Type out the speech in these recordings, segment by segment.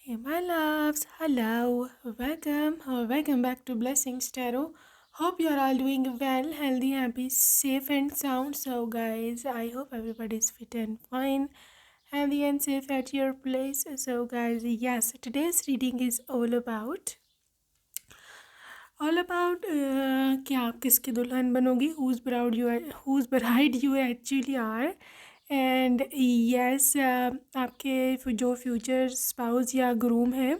Hey, my loves, hello, welcome back to Blessings Tarot. Hope you're all doing well, healthy, happy, safe, and sound. So, guys, I hope everybody's fit and fine, healthy, and safe at your place. So, guys, yes, today's reading is all about कि आप किसकी दुल्हन बनोगी, whose bride you actually are. And yes आपके जो future spouse या groom है,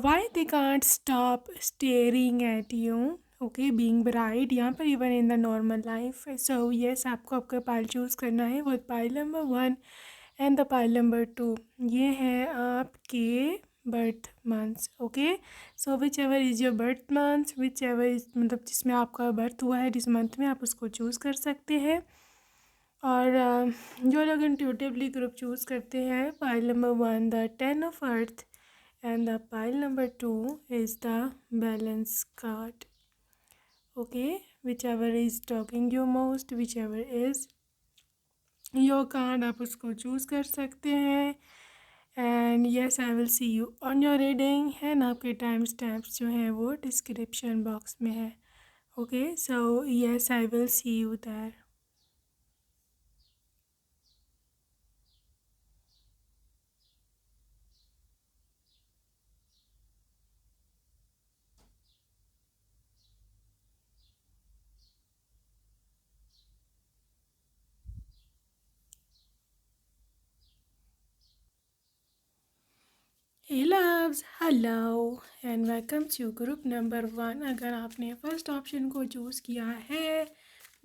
why they can't stop staring at you, okay, being bride यहाँ पर even in the normal life. So yes, आपको आपका पाइल चूज़ करना है. वो pile number 1 and the pile number 2, ये है आपके birth months. Okay, so which ever is your birth month, which ever is मतलब जिसमें आपका बर्थ हुआ है जिस मंथ में, आप उसको चूज़ कर सकते हैं. और जो लोग इंट्यूटिवली ग्रुप चूज़ करते हैं, pile number 1 the 10 of earth and the pile number 2 is the balance card. Okay, whichever is talking you most, whichever is your card, आप उसको चूज़ कर सकते हैं. And yes, I will see you on your reading. And आपके time stamps जो हैं वो description box में है. Okay, so yes, I will see you there. Hey loves, hello and welcome to group number 1. अगर आपने फर्स्ट ऑप्शन को choose किया है,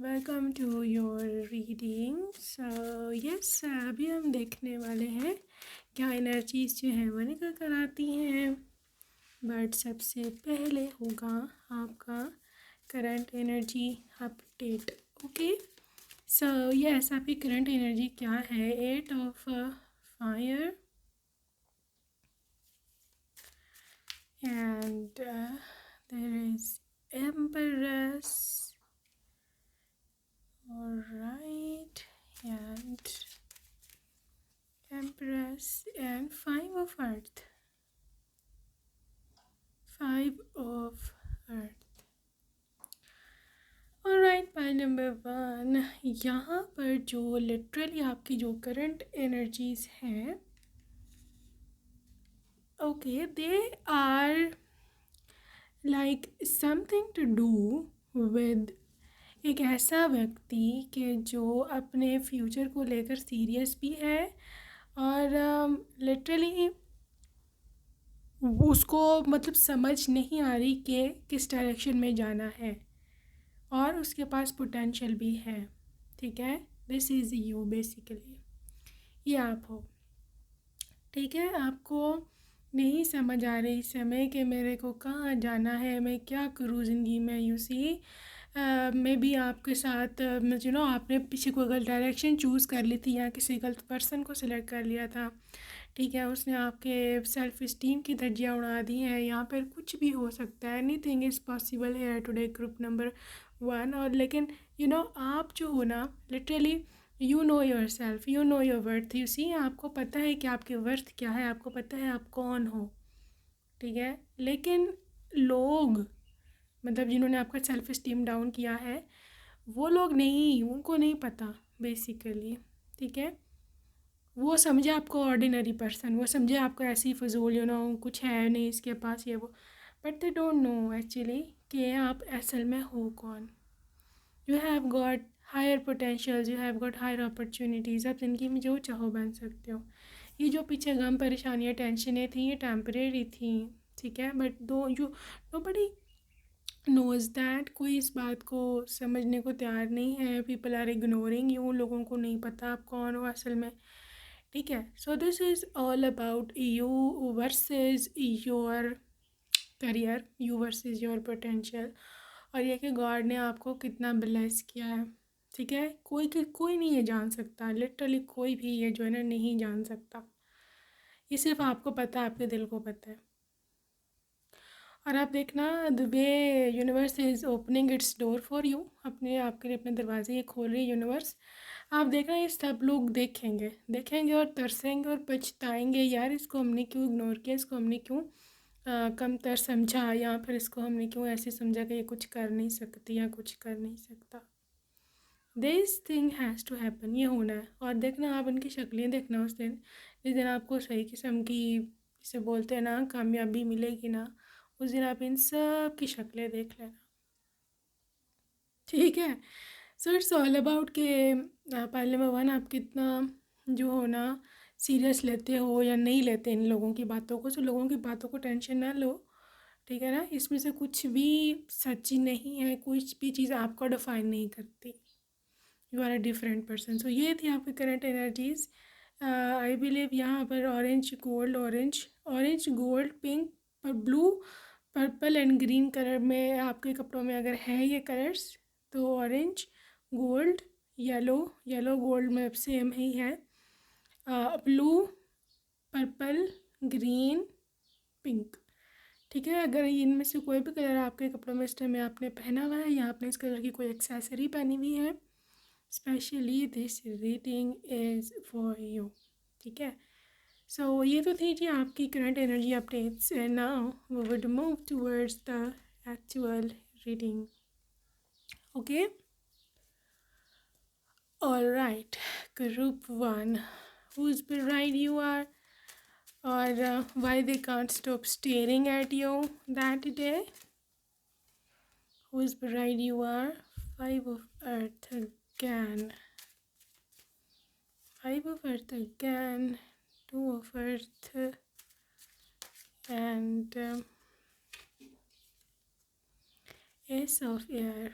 welcome to your reading. So yes, अभी हम देखने वाले हैं क्या एनर्जीज जो है वो निकल कर आती हैं. बट सबसे पहले होगा आपका current energy update. Okay, so yes, आपकी करंट एनर्जी क्या है. 8 of fire and there is Empress. All right, and Empress and 5 of earth. 5 of earth. All right, pile number 1. यहाँ पर जो लिटरली आपकी जो करंट एनर्जीज हैं, okay, they are like something to do with एक ऐसा व्यक्ति कि जो अपने फ्यूचर को लेकर सीरियस भी है और लिटरली उसको मतलब समझ नहीं आ रही कि किस डायरेक्शन में जाना है, और उसके पास पोटेंशियल भी है. ठीक है, दिस इज़ यू बेसिकली, ये आप हो. ठीक है, आपको नहीं समझ आ रही इस समय कि मेरे को कहाँ जाना है, मैं क्या करूँ ज़िंदगी में. यू सी, मे बी आपके साथ आपने पीछे कोई गलत डायरेक्शन चूज़ कर ली थी या किसी गलत पर्सन को सिलेक्ट कर लिया था. ठीक है, उसने आपके सेल्फ इस्टीम की धज्जियाँ उड़ा दी हैं. यहाँ पर कुछ भी हो सकता है. एनीथिंग इज़ पॉसिबल है टुडे ग्रुप नंबर 1. और लेकिन आप जो हो ना, literally you know yourself, you know your worth. You see, आपको पता है कि आपके वर्थ क्या है, आपको पता है आप कौन हो. ठीक है, लेकिन लोग मतलब जिन्होंने आपका सेल्फ इस्टीम डाउन किया है, वो लोग नहीं, उनको नहीं पता बेसिकली. ठीक है, वो समझे आपको ऑर्डिनरी पर्सन, वो समझे आपको ऐसी फजूल कुछ है नहीं इसके पास ये वो. But they don't know actually कि आप असल में हो कौन. You have got higher potentials, you have got higher opportunities. आप ज़िंदगी में जो चाहो बन सकते हो. ये जो पीछे गम परेशानियाँ टेंशनें थी, ये टेम्परेरी थी. ठीक है, but nobody knows that. कोई इस बात को समझने को तैयार नहीं है. People are ignoring you. लोगों को नहीं पता आप कौन हो असल में. ठीक है, सो this is all about you versus your career, you versus your potential. और ये कि गॉड ने आपको कितना ब्लेस किया है. ठीक है, कोई नहीं ये जान सकता. लिटरली कोई भी ये जो है ना नहीं जान सकता. ये सिर्फ आपको पता है, आपके दिल को पता है. और आप देखना the way universe is opening it's door for you, अपने आपके लिए अपने दरवाजे ये खोल रही है यूनिवर्स। आप देखना ये सब लोग देखेंगे देखेंगे और तरसेंगे और पछताएंगे, यार इसको हमने क्यों इग्नोर किया, इसको हमने क्यों कमतर समझा, या फिर इसको हमने क्यों ऐसे समझा कि ये कुछ कर नहीं सकती या कुछ कर नहीं सकता। This thing has to happen, ये होना है। और देखना आप इनकी शक्लें देखना उस दिन, जिस दिन आपको सही किस्म की, जिसे बोलते हैं ना कामयाबी मिलेगी ना, उस दिन आप इन सब की शक्लें देख लेना, ठीक है। सो इट्स ऑल अबाउट के पहले नंबर वन आप कितना जो हो ना सीरियस लेते हो या नहीं लेते इन लोगों की बातों को। सो लोगों की बातों को टेंशन ना लो, ठीक है ना। इसमें से कुछ भी सच्ची नहीं है, कुछ भी चीज़ आपको डिफाइन नहीं करती। You are a different person. So ये थी आपकी करंट एनर्जीज। आई बिलीव यहाँ पर orange gold, orange orange gold pink और blue purple and green colour में आपके कपड़ों में अगर है ये कलर्स, तो orange gold yellow, yellow gold में सेम ही है, ब्लू पर्पल ग्रीन पिंक, ठीक है। अगर इनमें से कोई भी कलर आपके कपड़ों में इस टाइम में आपने पहना हुआ है या आपने इस कलर की कोई एक्सेसरी पहनी हुई है, specially this reading is for you, ठीक है। सो ये तो थी जी आपकी current energy updates, and now we would move towards the actual reading, okay. All right, group one, whose bride you are, or why they can't stop staring at you that day, whose bride you are. Five of earth again, five of earth again, two of earth, and ace of air,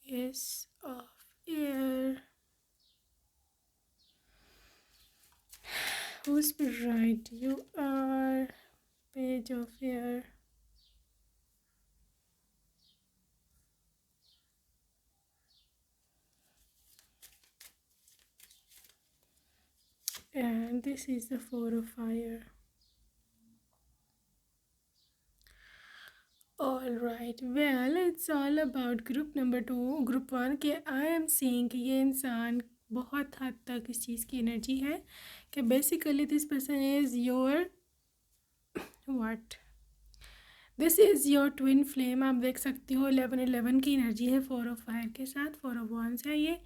ace of air, whose bride you are, page of air, and this is the four of fire. All right, well it's all about group number two, group one के I am seeing कि ये इंसान बहुत हद तक इस चीज़ की energy है कि basically this person is your what, this is your twin flame. आप देख सकते हो 11-11 की एनर्जी है, फोर ऑफ फायर के साथ, फोर ऑफ वॉन्स है ये,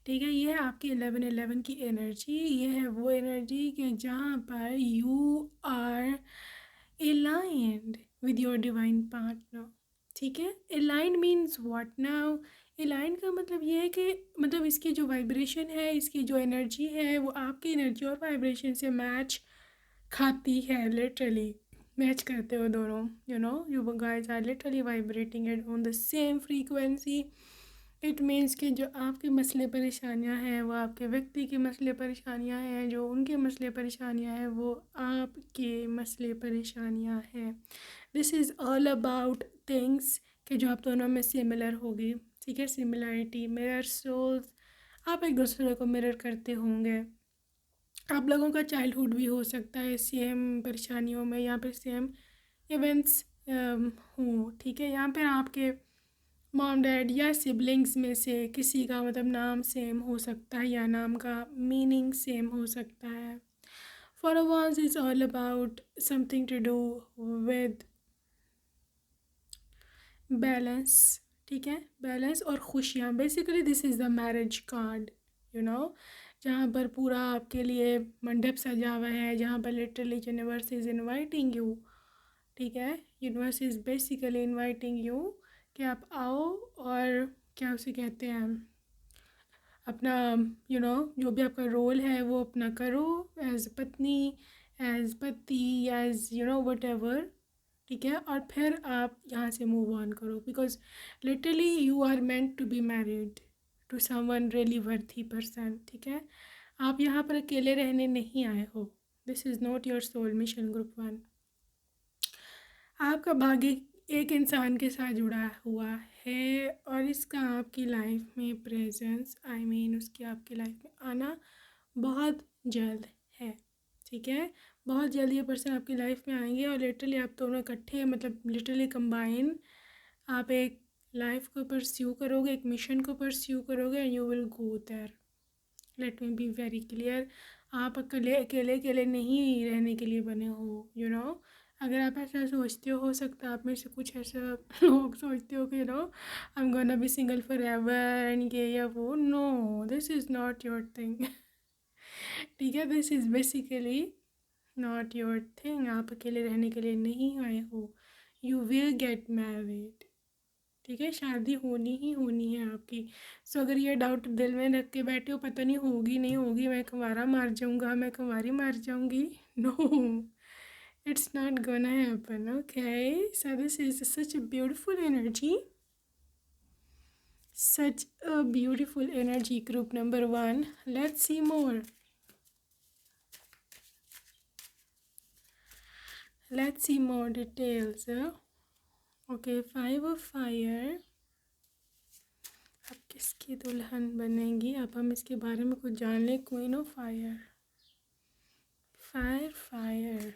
ठीक है। ये है आपकी 11-11 की एनर्जी। ये है वो एनर्जी कि जहाँ पर you are aligned with your divine partner, ठीक है। aligned means what now, aligned का मतलब ये है कि मतलब इसकी जो वाइब्रेशन है, इसकी जो एनर्जी है वो आपकी एनर्जी और वाइब्रेशन से मैच खाती है, लिटरली मैच करते हो दोनों, you know you guys are literally vibrating at on the same frequency. It means कि जो आपके मसले परेशानियां हैं वो आपके व्यक्ति के मसले परेशानियां हैं, जो उनके मसले परेशानियां हैं वो आपके मसले परेशानियां हैं। This is all about things कि जो आप दोनों में सिमिलर होगी, ठीक है। सिमिलरिटी, मिरर सोल्स, आप एक दूसरे को मिरर करते होंगे। आप लोगों का चाइल्डहुड भी हो सकता है सेम परेशानियों में, यहाँ पर सेम इवेंट्स हों, ठीक है। यहाँ पर आपके मॉम डैड या सिबलिंग्स में से किसी का मतलब नाम सेम हो सकता है या नाम का मीनिंग सेम हो सकता है। Four of wands is all about something to do with balance, ठीक है। बैलेंस और खुशियाँ, basically this is the marriage card, you know, जहाँ पर पूरा आपके लिए मंडप सजा हुआ है, जहाँ पर literally universe is inviting you, ठीक है। Universe is basically inviting you कि आप आओ और क्या उसे कहते हैं, अपना जो भी आपका रोल है वो अपना करो, एज पत्नी, एज पति, एज वट एवर, ठीक है। और फिर आप यहाँ से मूव ऑन करो, because literally you are meant to be married to someone really worthy person, ठीक है। आप यहाँ पर अकेले रहने नहीं आए हो, this is not your soul mission group one. आपका भाग्य एक इंसान के साथ जुड़ा हुआ है और इसका आपकी लाइफ में प्रेजेंस, आई मीन उसकी आपकी लाइफ में आना बहुत जल्द है, ठीक है। बहुत जल्दी ये पर्सन आपकी लाइफ में आएंगे और लिटरली आप दोनों इकट्ठे मतलब लिटरली कंबाइन आप एक लाइफ को परस्यू करोगे, एक मिशन को परस्यू करोगे and you will go there. Let me be very clear, आप अकेले अकेले अकेले नहीं रहने के लिए बने हो, यू नो। अगर आप ऐसा सोचते हो सकता है आप में से कुछ ऐसा लोग सोचते हो कि no I am gonna be single forever and ये या वो, no this is not your thing. ठीक है, this is basically not your thing. आप अकेले रहने के लिए नहीं आए हो, यू विल गेट मैरिड। ठीक है, शादी होनी ही होनी है आपकी। सो अगर ये डाउट दिल में रख के बैठे हो पता नहीं होगी नहीं होगी, मैं कुंवारा मार जाऊँगा, मैं कुंवारी मार जाऊँगी, no, it's not gonna happen. Okay, so this is such a beautiful energy, such a beautiful energy, group number 1. Let's see more. Let's see more details. Okay, 5 of fire. अब किसकी दुल्हन बनेगी, अब हम इसके बारे में कुछ जान लें। Queen of fire, fire fire.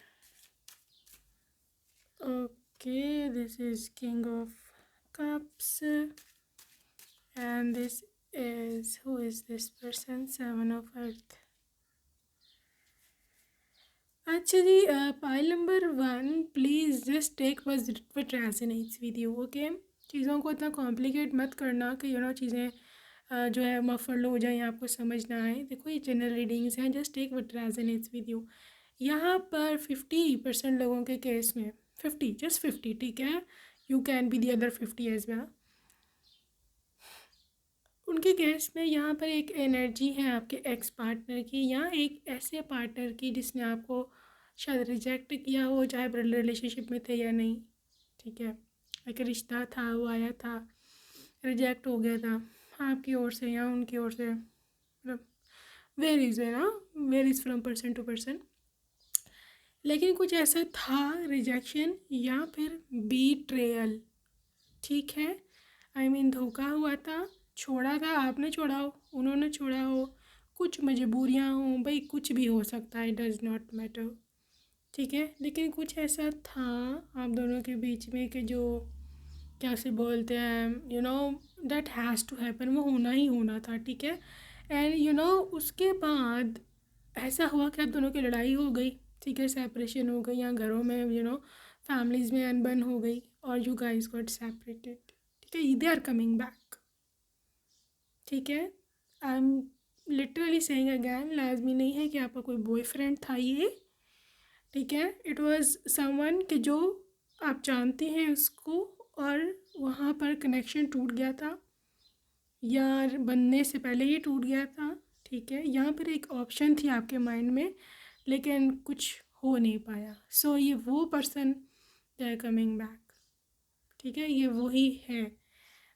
Okay, this is king of cups and this is, who is this person? 7 of earth. अच्छा जी, pile number 1, please just take what resonates with you. Okay, चीज़ों को इतना कॉम्प्लिकेट मत करना कि चीज़ें जो है मफल हो जाए, आपको समझ ना आए। देखो ये जनरल रीडिंग्स हैं, just take what resonates with you. यहाँ पर 50% लोगों के केस में 50, जस्ट 50, ठीक है, you can be the other 50 as well. उनके केस में यहाँ पर एक एनर्जी है आपके एक्स पार्टनर की, या एक ऐसे पार्टनर की जिसने आपको शायद रिजेक्ट किया हो, चाहे रिलेशनशिप में थे या नहीं। ठीक है, एक रिश्ता था, वो आया था, रिजेक्ट हो गया था आपकी ओर से या उनकी ओर से, मतलब वेरीज है ना, varies from person to person. लेकिन कुछ ऐसा था, रिजेक्शन या फिर बीट्रेयल। ठीक है, आई मीन धोखा हुआ था, छोड़ा था, आपने छोड़ा हो, उन्होंने छोड़ा हो, कुछ मजबूरियाँ हो, भाई कुछ भी हो सकता है, डज़ नॉट मैटर। ठीक है, लेकिन कुछ ऐसा था आप दोनों के बीच में कि जो क्या से बोलते हैं, you know that has to happen, वो होना ही होना था। ठीक है, एंड यू नो उसके बाद ऐसा हुआ कि आप दोनों की लड़ाई हो गई। ठीक है, सेपरेशन हो गई, या घरों में यू नो फैमिलीज़ में अनबन हो गई और यू गाइज गॉट सेपरेटेड। ठीक है, दे आर कमिंग बैक। ठीक है, I am literally saying again, लाजमी नहीं है कि आपका कोई बॉयफ्रेंड था ये। ठीक है, इट वाज समवन कि जो आप जानते हैं उसको, और वहाँ पर कनेक्शन टूट गया था या बनने से पहले ही टूट गया था। ठीक है, यहाँ पर एक ऑप्शन थी आपके माइंड में लेकिन कुछ हो नहीं पाया। सो ये वो person they are coming back. ठीक है, ये वही है।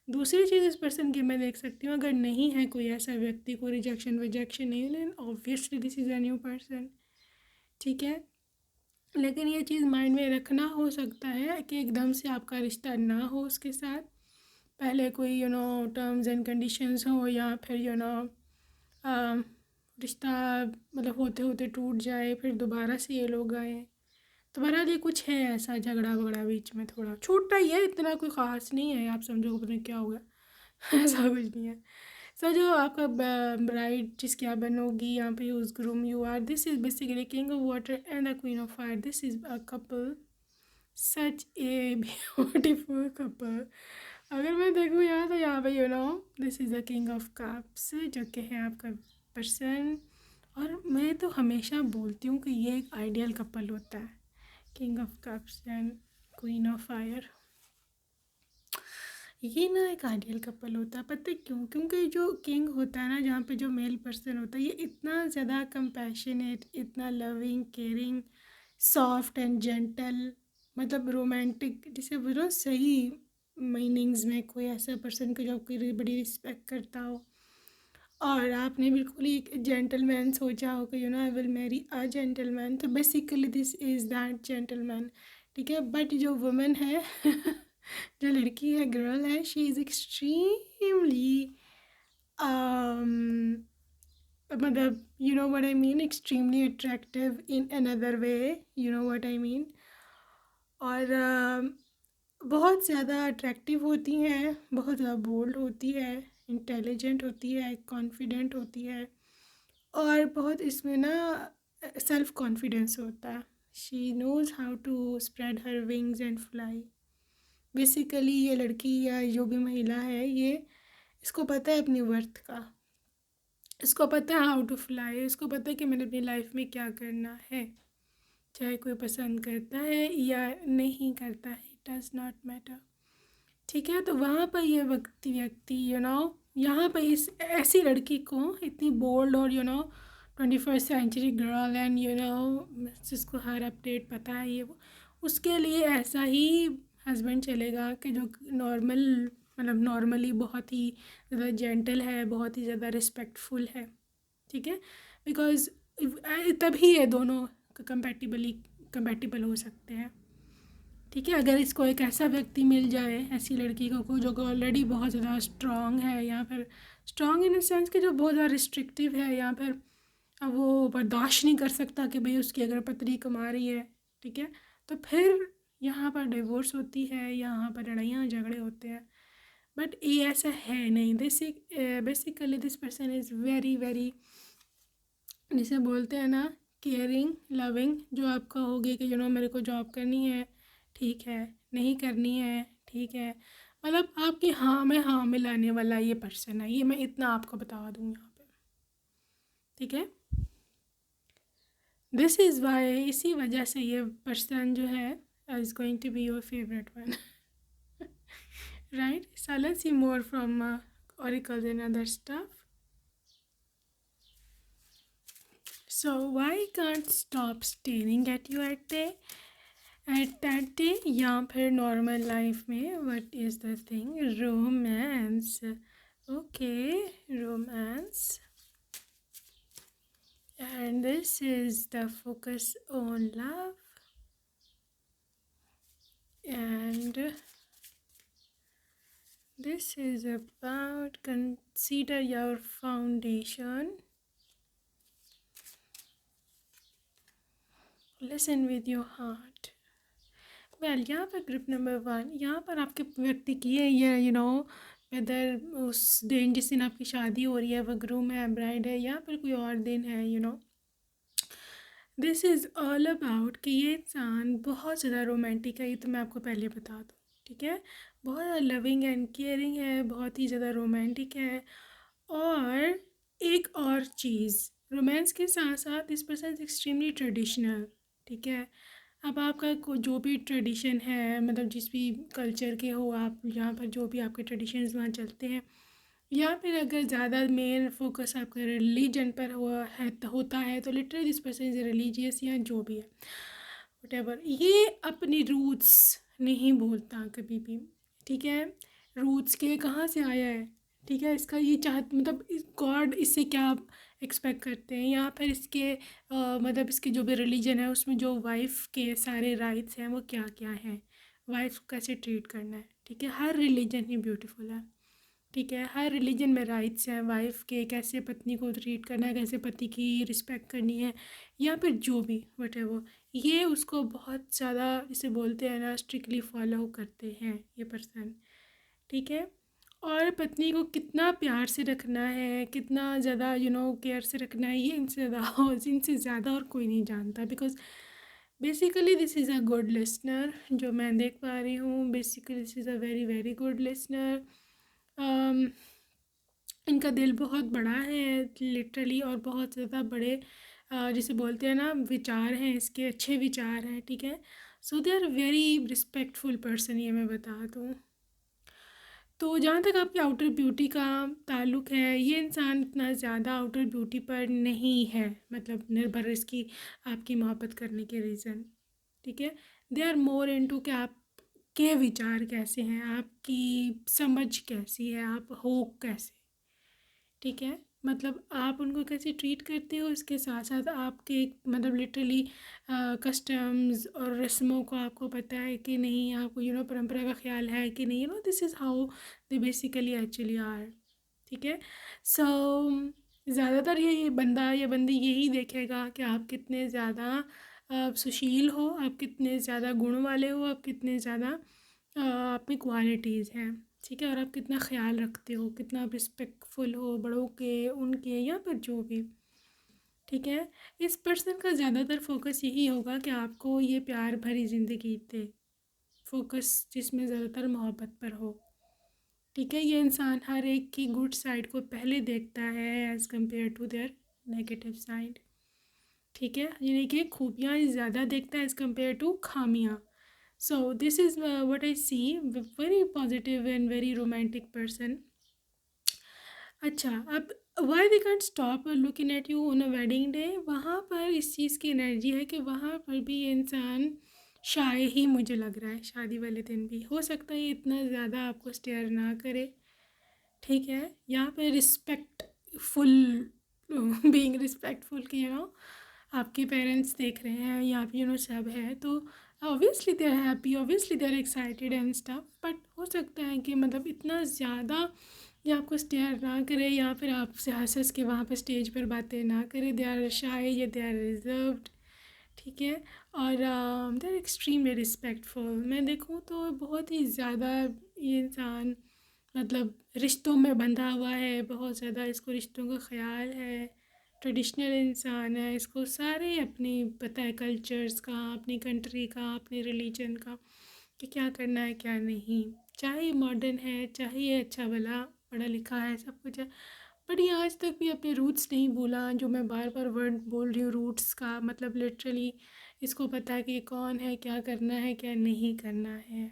दूसरी चीज़ इस पर्सन की मैं देख सकती हूँ, अगर नहीं है कोई ऐसा व्यक्ति, कोई रिजेक्शन नहीं, लेकिन obviously this is a new person. ठीक है, लेकिन ये चीज़ माइंड में रखना हो सकता है कि एकदम से आपका रिश्ता ना हो उसके साथ, पहले कोई you know terms and conditions हो, या फिर यू नो रिश्ता मतलब होते होते टूट जाए, फिर दोबारा से ये लोग आए। तो बहरहाल ये कुछ है ऐसा झगड़ा वगड़ा बीच में, थोड़ा छोटा ही है, इतना कोई ख़ास नहीं है, आप समझो पता नहीं क्या होगा। ऐसा कुछ नहीं है। सो जो आपका ब्राइड जिसकी आप बनोगी यहाँ पे, उस groom you are, this is basically king of water and the queen of fire. This is a couple, such a beautiful couple. अगर मैं देखूँ यहाँ तो यहाँ पे you know this is the king of cups जो कि है आपका पर्सन। और मैं तो हमेशा बोलती हूँ कि ये एक आइडियल कपल होता है, king of cups and queen of fire. ये ना एक आइडियल कपल होता है, पता है क्यों? क्योंकि जो किंग होता है ना, जहाँ पे जो मेल पर्सन होता है, ये इतना ज़्यादा कंपैशनेट, इतना loving, caring, soft and gentle, मतलब रोमांटिक, जिसे बोलो सही मीनिंग्स में कोई ऐसा पर्सन को जो आपकी बड़ी रिस्पेक्ट करता हो, और आपने बिल्कुल ही एक जेंटलमैन सोचा हो कि you know I will marry a gentleman, तो basically this is that gentleman. ठीक है, बट जो वुमेन है जो लड़की है, गर्ल है, शी इज़ एक्सट्रीमली मतलब you know what I mean, extremely attractive in another way, you know what I mean. और बहुत ज़्यादा अट्रैक्टिव होती हैं, बहुत ज़्यादा बोल्ड होती है, इंटेलिजेंट होती है, कॉन्फिडेंट होती है, और बहुत इसमें ना सेल्फ कॉन्फिडेंस होता है। She knows how to spread her wings and fly. Basically ये लड़की या जो भी महिला है, ये इसको पता है अपनी वर्थ का, इसको पता है हाउ टू फ्लाई, इसको पता है कि मैंने अपनी लाइफ में क्या करना है, चाहे कोई पसंद करता है या नहीं करता है, इट डज़ नॉट मैटर। ठीक है, तो वहाँ पर ये व्यक्ति यू नो, यहाँ पर इस ऐसी लड़की को, इतनी बोल्ड और you know 21st century girl and you know जिसको हर अपडेट पता है ये वो, उसके लिए ऐसा ही हस्बैंड चलेगा कि जो नॉर्मल, मतलब नॉर्मली बहुत ही ज़्यादा जेंटल है, बहुत ही ज़्यादा रिस्पेक्टफुल है। ठीक है, बिकॉज तभी ये दोनों कंपैटिबल हो सकते हैं। ठीक है, अगर इसको एक ऐसा व्यक्ति मिल जाए, ऐसी लड़की को जो ऑलरेडी बहुत ज़्यादा स्ट्रांग है, या फिर स्ट्रांग इन द सेंस कि जो बहुत ज़्यादा रिस्ट्रिक्टिव है, या फिर अब वो बर्दाश्त नहीं कर सकता कि भाई उसकी अगर पत्नी कमा रही है, ठीक है, तो फिर यहाँ पर डिवोर्स होती है, यहाँ पर लड़ाइयाँ झगड़े होते हैं। बट ये ऐसा है नहीं। Basically this person is very very, जिसे बोलते हैं ना, केयरिंग, लविंग, जो आप कहोगे कि यू नो मेरे को जॉब करनी है, ठीक है, नहीं करनी है, ठीक है, मतलब आपकी हाँ में हाँ मिलाने वाला ये पर्सन है। ये मैं इतना आपको बता दूँ यहाँ पे। ठीक है, दिस इज़ वाई, इसी वजह से ये पर्सन जो है is going to be your favourite one. Right, so let's see more from oracles and other stuff. So why can't stop staring at you at that day, या फिर normal life में what is the thing, romance. Okay, romance, and this is the focus on love, and this is about consider your foundation, listen with your heart. Well यहाँ पर group number 1, यहाँ पर आपके व्यक्ति की है ये यू नो वेदर उस दिन जिस दिन आपकी शादी हो रही है वह ग्रूम है, ब्राइड है, या फिर कोई और दिन है, you know this is all about कि ये इंसान बहुत ज़्यादा रोमांटिक है। ये तो मैं आपको पहले बता दूँ, ठीक है, बहुत ज़्यादा लविंग एंड केयरिंग है, बहुत ही ज़्यादा रोमांटिक है। और एक और चीज़, रोमांस के साथ साथ this person is extremely traditional. ठीक है, अब आपका जो भी ट्रेडिशन है, मतलब जिस भी कल्चर के हो आप, यहाँ पर जो भी आपके ट्रेडिशंस वहाँ चलते हैं, या फिर अगर ज़्यादा मेन फोकस आपका रिलीजन पर हुआ है होता है, तो literally this person is religious, या जो भी है व्हाटएवर, ये अपनी रूट्स नहीं भूलता कभी भी। ठीक है, रूट्स के कहाँ से आया है, ठीक है, इसका ये मतलब गॉड इससे क्या एक्सपेक्ट करते हैं, या फिर इसके मतलब इसके जो भी रिलीजन है उसमें जो वाइफ के सारे राइट्स हैं वो क्या क्या हैं, वाइफ को कैसे ट्रीट करना है। ठीक है, हर रिलीजन ही ब्यूटीफुल है। ठीक है, हर रिलीजन में राइट्स हैं वाइफ के, कैसे पत्नी को ट्रीट करना है, कैसे पति की रिस्पेक्ट करनी है, या फिर जो भी व्हाटएवर, ये उसको बहुत ज़्यादा जिसे बोलते हैं ना स्ट्रिक्टली फॉलो करते हैं ये पर्सन। ठीक है, और पत्नी को कितना प्यार से रखना है, कितना ज़्यादा यू नो केयर से रखना है, ये इनसे ज़्यादा और कोई नहीं जानता। Because basically this is a good listener, जो मैं देख पा रही हूँ। Basically this is a very very good listener. इनका दिल बहुत बड़ा है लिटरली, और बहुत ज़्यादा बड़े जिसे बोलते हैं ना विचार हैं इसके, अच्छे विचार हैं। ठीक है, so they are very respectful person, ये मैं बता दूँ। तो जहाँ तक आपकी आउटर ब्यूटी का ताल्लुक़ है, ये इंसान इतना ज़्यादा आउटर ब्यूटी पर नहीं है, मतलब निर्भर इसकी आपकी मोहब्बत करने के रीज़न। ठीक है, दे आर मोर इनटू कि आप के विचार कैसे हैं, आपकी समझ कैसी है, आप हो कैसे। ठीक है, मतलब आप उनको कैसे ट्रीट करते हो, इसके साथ साथ आपके मतलब लिटरली कस्टम्स और रस्मों को आपको पता है कि नहीं, आपको यू नो परंपरा का ख्याल है कि नहीं, you know this is how they basically actually are. ठीक है, सो ज़्यादातर ये बंदा या बंदी यही देखेगा कि आप कितने ज़्यादा सुशील हो, आप कितने ज़्यादा गुण वाले हो, आप कितने ज़्यादा आप में क्वालिटीज़ हैं, ठीक है, और आप कितना ख्याल रखते हो, कितना आप रिस्पेक्टफुल हो बड़ों के, उनके, या फिर जो भी, ठीक है। इस पर्सन का ज़्यादातर फोकस यही होगा कि आपको ये प्यार भरी ज़िंदगी दे, फोकस जिसमें ज़्यादातर मोहब्बत पर हो, ठीक है। ये इंसान हर एक की गुड साइड को पहले देखता है as compare to their negative side, ठीक है, यानी कि खूबियाँ ज़्यादा देखता है एज़ कम्पेयर टू खामियाँ। So this is what I see, very positive and very romantic person. अच्छा, अब why we can't stop looking at you on a wedding day, वहाँ पर इस चीज़ की एनर्जी है कि वहाँ पर भी ये इंसान शाय ही मुझे लग रहा है, शादी वाले दिन भी हो सकता है ये इतना ज़्यादा आपको स्टेयर ना करे, ठीक है। यहाँ पे रिस्पेक्टफुल, बीइंग रिस्पेक्टफुल कि आपके पेरेंट्स देख रहे हैं, यहाँ पे सब है, तो obviously they are happy, obviously they are excited and stuff, but हो सकता है कि मतलब इतना ज़्यादा ये आपको स्टेयर ना करे, या फिर आपसे हंस हंस के वहाँ पे स्टेज पर बातें ना करे, दे आर शाय या दे आर रिजर्व्ड, ठीक है। और दे आर एक्सट्रीमली रिस्पेक्टफुल। मैं देखूँ तो बहुत ही ज़्यादा ये इंसान मतलब रिश्तों में बंधा हुआ है, बहुत ज़्यादा इसको रिश्तों का ख्याल है, ट्रेडिशनल इंसान है, इसको सारे अपनी पता है कल्चर्स का, अपनी कंट्री का, अपने रिलीजन का, कि क्या करना है क्या नहीं, चाहे मॉडर्न है, चाहे ये अच्छा भला पढ़ा लिखा है, सब कुछ है, बट ये आज तक भी अपने रूट्स नहीं भूला। जो मैं बार बार वर्ड बोल रही हूँ रूट्स का, मतलब लिटरली इसको पता है कि कौन है, क्या करना है क्या नहीं करना है।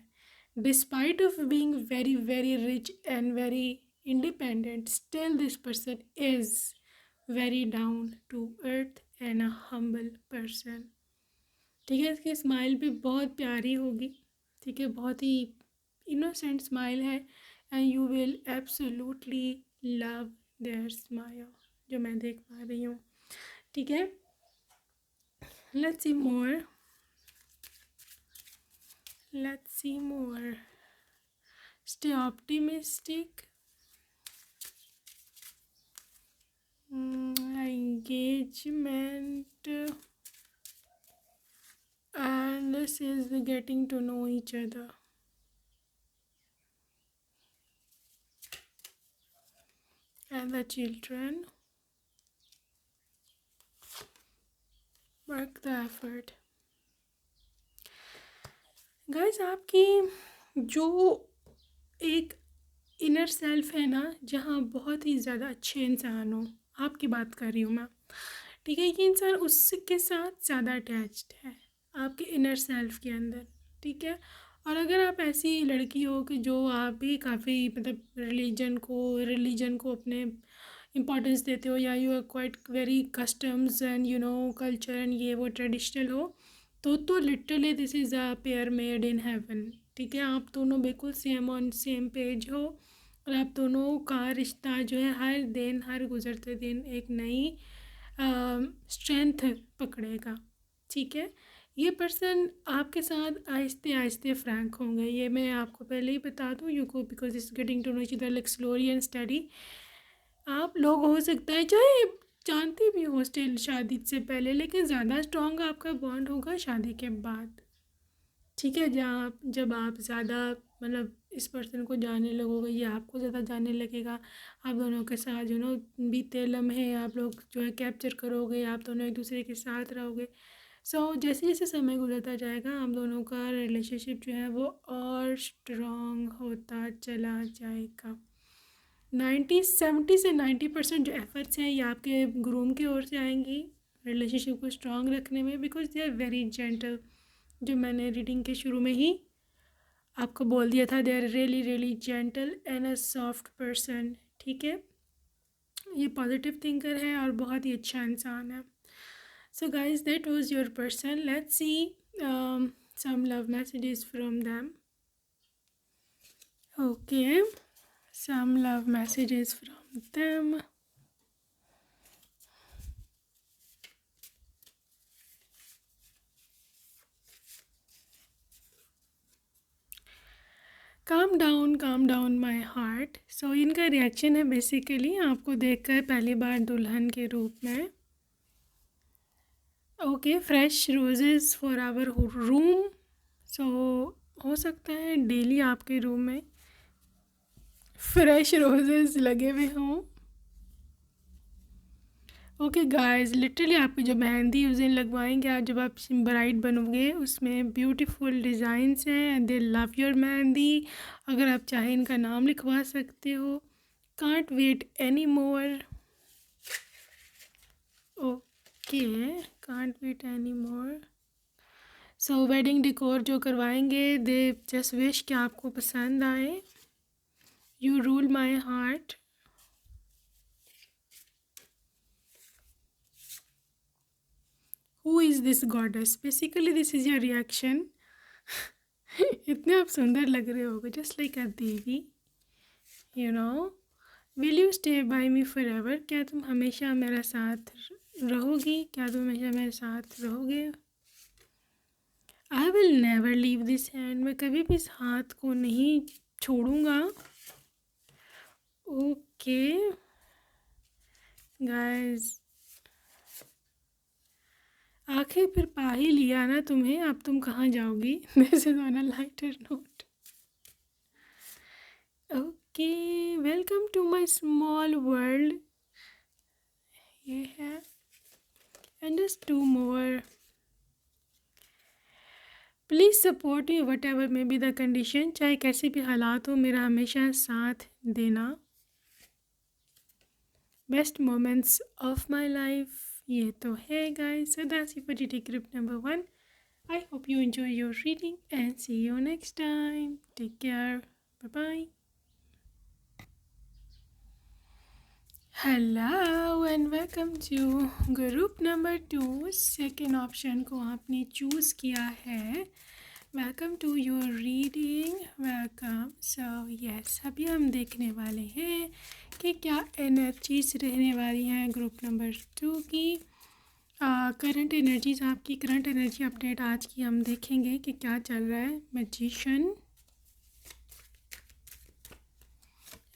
Despite of being very very rich and very independent, still this person is very down to earth and a humble person, ठीक है। इसकी स्माइल भी बहुत प्यारी होगी, ठीक है, बहुत ही इनोसेंट स्माइल है, and you will absolutely love their smile, जो मैं देख पा रही हूँ, ठीक है। Let's see more, let's see more, stay optimistic, engagement, and this is getting to know each other, and the children, work the effort। Guys, आपकी जो एक इनर सेल्फ है ना, जहाँ बहुत ही ज़्यादा अच्छे इंसान हो, आपकी बात कर रही हूँ मैं, ठीक है, ये इंसान उसके साथ ज़्यादा अटैच्ड है आपके इनर सेल्फ के अंदर, ठीक है। और अगर आप ऐसी लड़की हो कि जो आप भी काफ़ी मतलब रिलीजन को अपने इम्पोर्टेंस देते हो, या you are quite very customs and culture and ये वो ट्रेडिशनल हो, तो literally this is a pair made in heaven, ठीक है। आप दोनों बिल्कुल सेम ऑन सेम पेज हो, और आप दोनों का रिश्ता जो है हर दिन, हर गुजरते दिन एक नई स्ट्रेंथ पकड़ेगा, ठीक है। ये पर्सन आपके साथ आहिस्ते आहिस्ते फ्रैंक होंगे, ये मैं आपको पहले ही बता दूँ, यू को because is getting to know each other like slowly and steady. आप लोग हो सकता है चाहे जानते भी हो स्टिल शादी से पहले, लेकिन ज़्यादा स्ट्रॉन्ग आपका बॉन्ड होगा शादी के बाद, ठीक है। जब आप ज़्यादा मतलब इस पर्सन को जानने लगोगे, ये आपको ज़्यादा जानने लगेगा, आप दोनों के साथ बीते लम्हे आप लोग जो है कैप्चर करोगे, आप दोनों एक दूसरे के साथ रहोगे। सो जैसे जैसे समय गुजरता जाएगा, आप दोनों का रिलेशनशिप जो है वो और स्ट्रॉन्ग होता चला जाएगा। 70 से 90% जो एफर्ट्स हैं ये आपके ग्रूम की ओर से आएंगी रिलेशनशिप को स्ट्रॉन्ग रखने में, because they are very gentle, जो मैंने रीडिंग के शुरू में ही आपको बोल दिया था, they are really really gentle and a soft person, ठीक है। ये पॉजिटिव थिंकर है और बहुत ही अच्छा इंसान है। So guys, that was your person, let's C some love messages from them. Okay, some love messages from them. Calm down my heart. So इनका रिएक्शन है बेसिकली आपको देखकर पहली बार दुल्हन के रूप में। Okay, fresh roses for our room. So हो सकता है डेली आपके रूम में फ्रेश रोजेज़ लगे हुए हों। ओके गाइस, लिटरली आपकी जो मेहंदी उस दिन लगवाएंगे आप, जब आप ब्राइड बनोगे, उसमें ब्यूटीफुल डिज़ाइंस हैं and they love your mehndi. अगर आप चाहें इनका नाम लिखवा सकते हो। Can't wait any more. Okay, can't wait any more. So wedding decor जो करवाएंगे, दे जस्ट विश कि आपको पसंद आए। You rule my heart. Who is this goddess? Basically, this is your reaction. इतने आप सुंदर लग रहे होगे, just like a Devi. You know, will you stay by me forever? क्या तुम हमेशा मेरा साथ रहोगी? क्या तुम हमेशा मेरे साथ रहोगे? I will never leave this hand. मैं कभी भी इस हाथ को नहीं छोड़ूंगा. Okay, guys. आखिर फिर पा ही लिया ना तुम्हें, अब तुम कहाँ जाओगी? This is on a lighter note. Okay, welcome to my small world. ये है and just 2 more. Please support me whatever may be the condition. चाहे कैसे भी हालात हो, मेरा हमेशा साथ देना। Best moments of my life. ये तो है guys. So that's it for today group number 1. I hope you enjoy your reading and see you next time. Take care. Bye-bye. Hello and welcome to group number 2. Second option को आपने choose किया है। Welcome to your reading. Welcome. So yes, अभी हम देखने वाले हैं कि क्या एनर्जीज रहने वाली हैं ग्रुप नंबर 2 की। करंट एनर्जीज, आपकी करंट एनर्जी अपडेट आज की हम देखेंगे कि क्या चल रहा है। Magician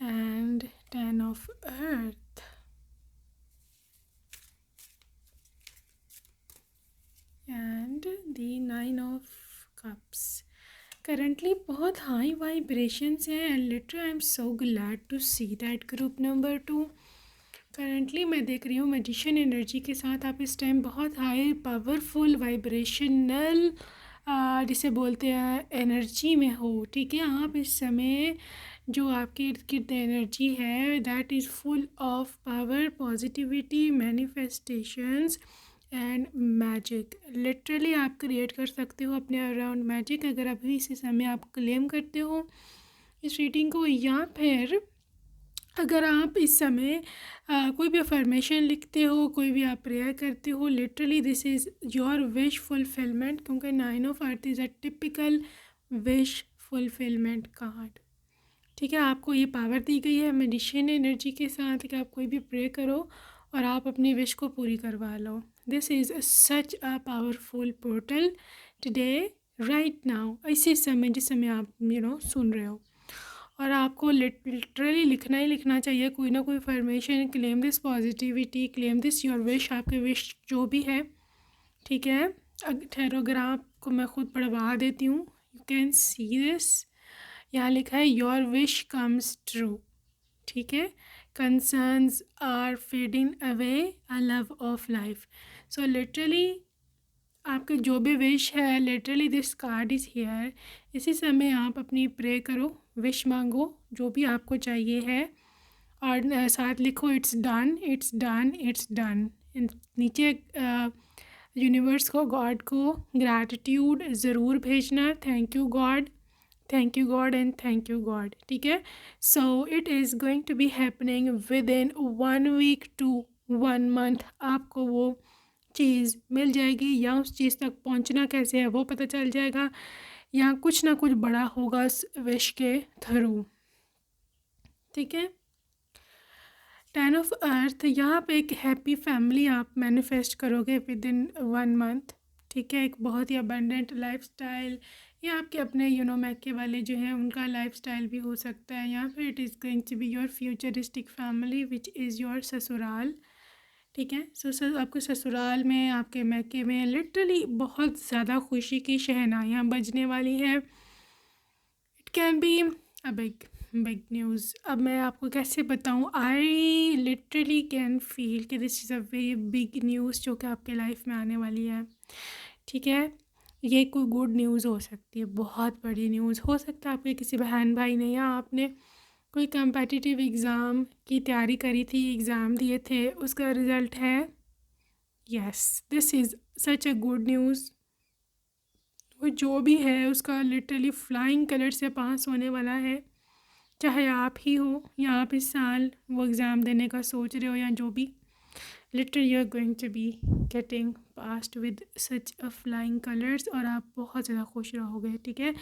and 10 of earth and the 9 of cups. Currently बहुत हाई वाइब्रेशंस हैं and literally I am so glad to see that group number 2। Currently मैं देख रही हूँ मैजिशियन एनर्जी के साथ आप इस टाइम बहुत हाई पावरफुल वाइब्रेशनल जिसे बोलते हैं एनर्जी में हो। ठीक है, आप इस समय जो आपके इर्द गिर्द एनर्जी है that is full of power, positivity, manifestations and magic. Literally आप क्रिएट कर सकते हो अपने अराउंड मैजिक अगर अभी इसी समय आप क्लेम करते हो इस रीडिंग को, या फिर अगर आप इस समय कोई भी अफर्मेशन लिखते हो, कोई भी आप प्रेयर करते हो। Literally this is your wish fulfilment, क्योंकि 9 of earth is a typical wish fulfilment card. ठीक है, आपको ये पावर दी गई है मैजिशियन एनर्जी के साथ कि आप कोई भी प्रे करो और आप अपनी विश को पूरी करवा लो। This is such a powerful portal today right now, इसी समय जिस समय आप सुन रहे हो। और आपको लिटरली लिखना ही लिखना चाहिए कोई ना कोई formation. Claim this positivity, claim this your wish, आपके विश जो भी है। ठीक है, ठहरो, अगर आपको मैं खुद पढ़वा देती हूँ। यू कैन सी दिस, यहाँ लिखा है योर विश कम्स ट्रू। ठीक है, concerns are fading away a love of life. So literally आपके जो भी विश है, literally this card is here. इसी समय आप अपनी प्रे करो, विश मांगो जो भी आपको चाहिए है और साथ लिखो it's done, it's done, it's done. नीचे यूनिवर्स को, गॉड को ग्रैटिट्यूड ज़रूर भेजना। Thank you God, thank you God and thank you God. ठीक है, so it is going to be happening within 1 week to 1 month. आपको वो चीज़ मिल जाएगी, या उस चीज़ तक पहुंचना कैसे है वो पता चल जाएगा, या कुछ ना कुछ बड़ा होगा उस विश के थ्रू। ठीक है, 10 ऑफ अर्थ, यहाँ पे एक हैप्पी फैमिली आप मैनिफेस्ट करोगे विद इन 1 मंथ। ठीक है, एक बहुत ही अबंडेंट लाइफस्टाइल, ये आपके अपने मैके वाले जो हैं उनका लाइफस्टाइल भी हो सकता है, या फिर it is going to be your futuristic family which is your ससुराल। ठीक है, आपके ससुराल में, आपके मैके में लिटरली बहुत ज़्यादा खुशी की शहनाइयाँ बजने वाली हैं। It can be a big big news. अब मैं आपको कैसे बताऊँ, आई लिटरली कैन फील कि this is a very big news जो कि आपके लाइफ में आने वाली है। ठीक है, ये कोई गुड न्यूज़ हो सकती है, बहुत बड़ी न्यूज़ हो सकता है। आपके किसी बहन भाई ने या आपने कोई कम्पिटिटिव एग्ज़ाम की तैयारी करी थी, एग्ज़ाम दिए थे, उसका रिज़ल्ट है, yes this is such a good news. वो जो भी है उसका लिटरली फ्लाइंग कलर से पास होने वाला है, चाहे आप ही हो या आप इस साल वो एग्ज़ाम देने का सोच रहे हो या जो भी, literally you are going to be getting passed with such a flying colours, और आप बहुत ज़्यादा खुश रहोगे। ठीक है,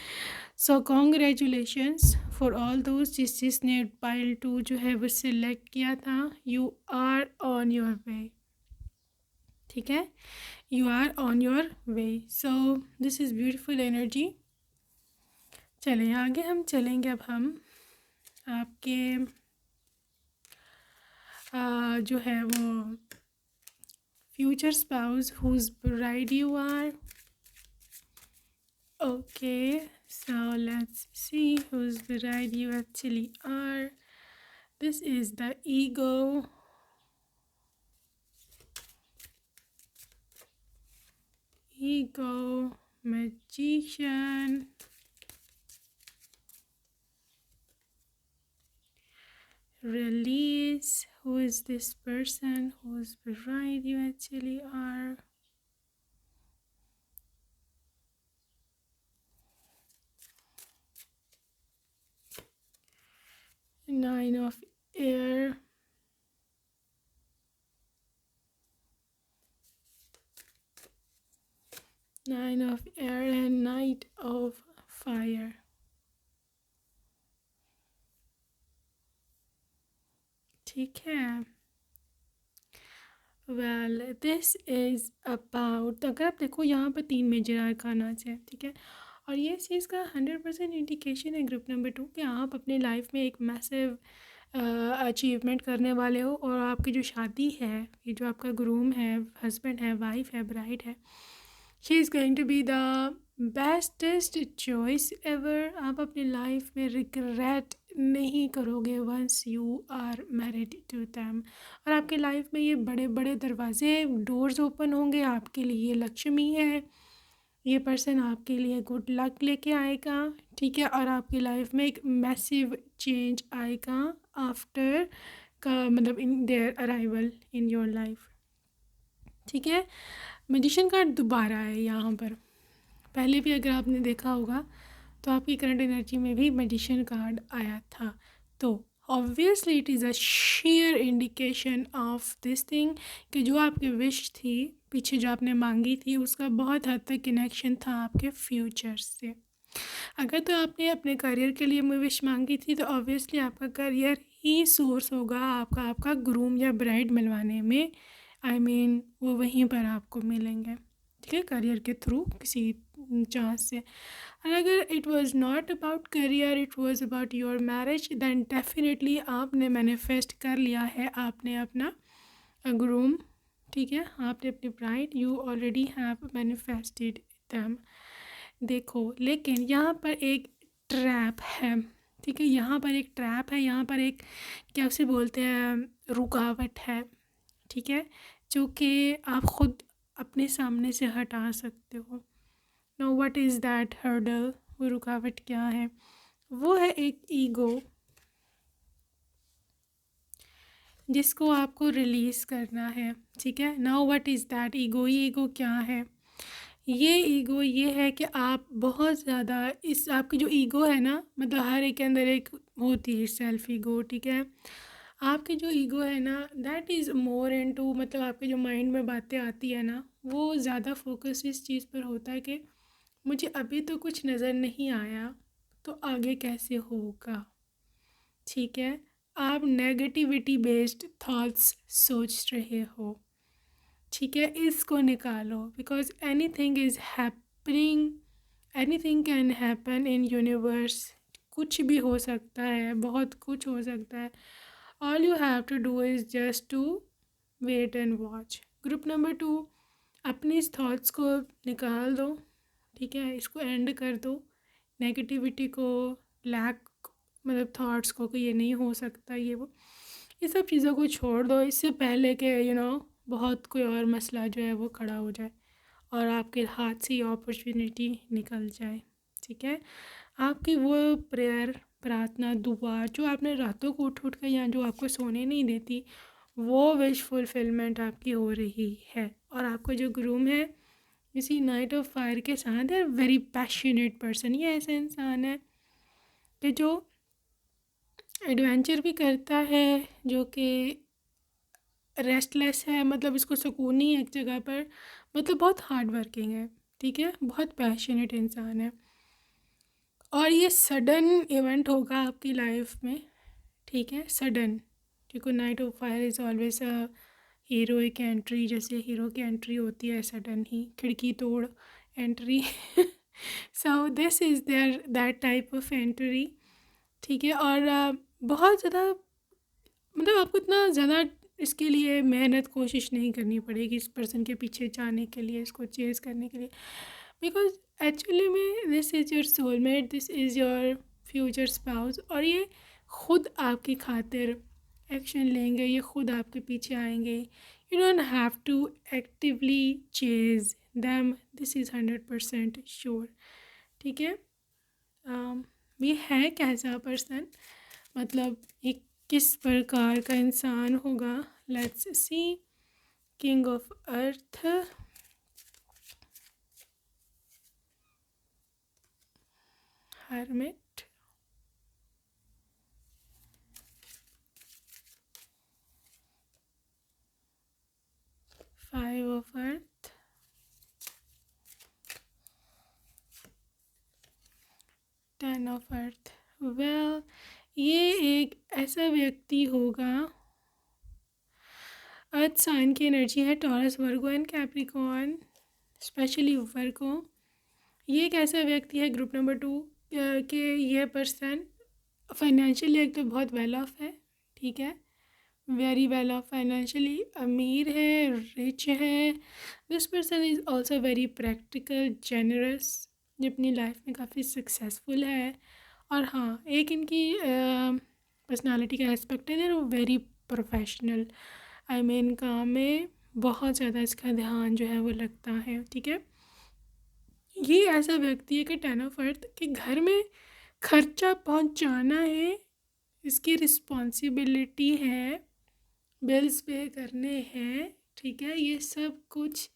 so congratulations for all those जिसने पाइल 2 जो है वो सिलेक्ट किया था, you are on your way. ठीक है, you are on your way, so this is beautiful energy. चलें आगे हम चलेंगे। अब हम आपके जो है वो future spouse whose bride you are. Okay, so let's see whose bride you actually are. This is the ego, magician, release. Who is this person whose bride you actually are? Nine of air, Nine of air, and Knight of fire. ठीक है, well this is about, अगर आप देखो यहाँ पर 3 major आर्कानास है। ठीक है, और ये चीज़ का 100% इंडिकेशन है ग्रुप नंबर 2 कि आप अपनी लाइफ में एक मैसिव अचीवमेंट करने वाले हो, और आपकी जो शादी है, ये जो आपका ग्रूम है, हस्बैंड है, वाइफ है, ब्राइड है, she is going to be the bestest choice ever. आप अपनी लाइफ में रिग्रेट नहीं करोगे once you are married to them, और आपकी लाइफ में ये बड़े बड़े दरवाजे, डोर्स ओपन होंगे आपके लिए। लक्ष्मी है, ये पर्सन आपके लिए गुड लक लेके आएगा। ठीक है, और आपकी लाइफ में एक मैसिव चेंज आएगा आफ्टर का, मतलब in their arrival in your life. ठीक है, मैजिशियन कार्ड दोबारा है यहाँ पर। पहले भी अगर आपने देखा होगा तो आपकी करंट एनर्जी में भी मैजिशियन कार्ड आया था, तो obviously it is a share indication of this thing कि जो आपकी विश थी पीछे, जो आपने मांगी थी, उसका बहुत हद तक कनेक्शन था आपके फ्यूचर से। अगर तो आपने अपने करियर के लिए विश मांगी थी तो ऑब्वियसली आपका करियर ही सोर्स होगा आपका ग्रूम या ब्राइड मिलवाने में। वो वहीं पर आपको मिलेंगे। ठीक है, करियर के थ्रू किसी चांस से। और अगर it was not about career, it was about your marriage, then definitely आपने मैनिफेस्ट कर लिया है, आपने अपना ग्रूम। ठीक है, आपने अपनी bride, you already have manifested them. देखो, लेकिन यहाँ पर एक ट्रैप है। ठीक है, यहाँ पर एक ट्रैप है, यहाँ पर एक, क्या उसे बोलते हैं, रुकावट है। ठीक है, जो कि आप ख़ुद अपने सामने से हटा सकते हो। No, what is that hurdle? वो रुकावट क्या है? वो है एक ईगो, जिसको आपको रिलीज़ करना है। ठीक है, now what is that ego? ये ईगो क्या है? ये ईगो ये है कि आप बहुत ज़्यादा, इस आपकी जो ईगो है ना, मतलब हर एक के अंदर एक होती है सेल्फ ईगो। ठीक है, आपकी जो ईगो है ना, दैट इज़ मोर इनटू, मतलब आपके जो माइंड में बातें आती है ना, वो ज़्यादा फोकस इस चीज़ पर होता है कि मुझे अभी तो कुछ नज़र नहीं आया, तो आगे कैसे होगा। ठीक है, आप नेगेटिविटी बेस्ड थॉट्स सोच रहे हो। ठीक है, इसको निकालो, because anything is happening anything can happen in universe, कुछ भी हो सकता है, बहुत कुछ हो सकता है. All you have to do is just to wait and watch. Group number 2, अपनी इस थॉट्स को निकाल दो, ठीक है, इसको एंड कर दो. नेगेटिविटी को, लैक मतलब थॉट्स को कि ये नहीं हो सकता, ये सब चीज़ों को छोड़ दो, इससे पहले कि बहुत कोई और मसला जो है वो खड़ा हो जाए और आपके हाथ से ये अपॉर्चुनिटी निकल जाए. ठीक है, आपकी वो प्रेयर, प्रार्थना, दुआ जो आपने रातों को उठ उठ कर या जो आपको सोने नहीं देती, वो विश फुलफिलमेंट आपकी हो रही है. और आपका जो ग्रूम है इसी नाइट ऑफ फायर के साथ है वेरी पैशनेट पर्सन. ये ऐसा इंसान है कि जो एडवेंचर भी करता है, जो कि रेस्टलेस है, मतलब इसको सुकून नहीं है एक जगह पर, मतलब बहुत हार्ड वर्किंग है. ठीक है, बहुत पैशनेट इंसान है. और ये सडन इवेंट होगा आपकी लाइफ में. ठीक है, सडन, क्योंकि knight of fire is always a heroic entry. जैसे हीरो की एंट्री होती है सडन ही, खिड़की तोड़ entry. So this is there that type of entry. ठीक है, और बहुत ज़्यादा मतलब आपको इतना ज़्यादा इसके लिए मेहनत कोशिश नहीं करनी पड़ेगी इस पर्सन के पीछे जाने के लिए, इसको चेज़ करने के लिए. बिकॉज एक्चुअली में this is your soulmate, this is your future spouse. और ये खुद आपकी खातिर एक्शन लेंगे, ये खुद आपके पीछे आएंगे. You don't have to actively chase them, this is 100% sure. ठीक है, ये है कैसा पर्सन, मतलब एक किस प्रकार का इंसान होगा. Let's see. King of earth, hermit, five of earth, ten of earth. Well, ये एक ऐसा व्यक्ति होगा, अर्थ साइन की एनर्जी है, Taurus, Virgo and Capricorn, specially Virgo. ये एक ऐसा व्यक्ति है ग्रुप नंबर 2 कि ये पर्सन फाइनेंशियली एक तो बहुत वेल ऑफ है. ठीक है, वेरी वेल ऑफ, फाइनेंशियली अमीर है, रिच है. This person is also very practical, generous, जो अपनी लाइफ में काफ़ी सक्सेसफुल है. और हाँ, एक इनकी पर्सनालिटी का एस्पेक्ट है, वो वेरी प्रोफेशनल. आई मीन काम में बहुत ज़्यादा इसका ध्यान जो है वो लगता है. ठीक है, ये ऐसा व्यक्ति है कि 10 ऑफ अर्थ के घर में खर्चा पहुंचाना है, इसकी रिस्पॉन्सिबिलिटी है, बिल्स पे करने हैं. ठीक है, ये सब कुछ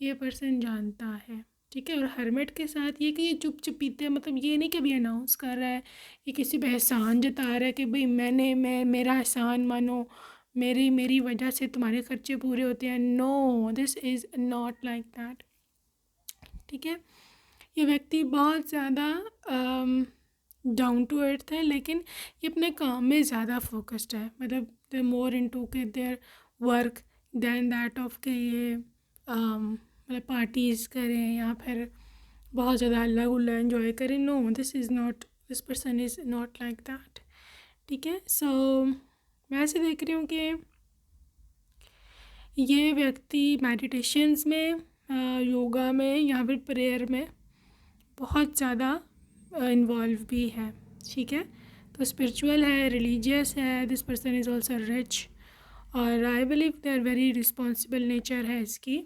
ये पर्सन जानता है. ठीक है, और हर्मिट के साथ ये कि ये चुप चुपीते, मतलब ये नहीं कि अभी अनाउंस कर रहा है, ये किसी पे एहसान जता रहा है कि भाई मैं मेरा एहसान मानो, मेरी वजह से तुम्हारे खर्चे पूरे होते हैं. No, this is not like that. ठीक है, ये व्यक्ति बहुत ज़्यादा डाउन टू अर्थ है, लेकिन ये अपने काम में ज़्यादा फोकस्ड है. मतलब दे मोर इनटू के their work than that of के ये मतलब पार्टीज़ करें या फिर बहुत ज़्यादा अल्लाह उल्लाह एंजॉय करें. No, this person is not like that. ठीक है, सो मैं ऐसे देख रही हूँ कि ये व्यक्ति मेडिटेशंस में, योगा में या फिर प्रेयर में बहुत ज़्यादा इन्वॉल्व भी है. ठीक है, तो स्पिरिचुअल है, रिलीजियस है. This person is also rich, और I believe they are very responsible nature है इसकी.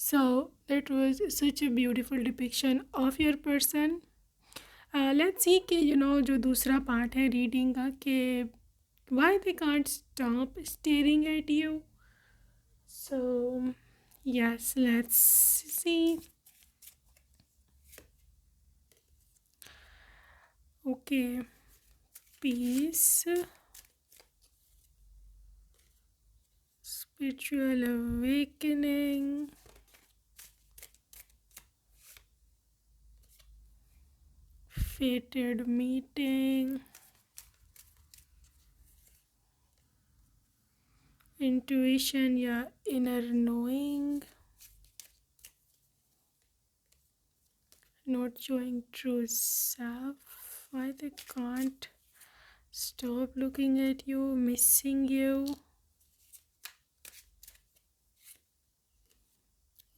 So that was such a beautiful depiction of your person. Let's see कि जो दूसरा पार्ट है रीडिंग का, कि why they can't stop staring at you. So yes, let's see. Okay, peace, spiritual awakening, fated meeting, intuition या inner knowing, not showing true self, why they can't stop looking at you, missing you,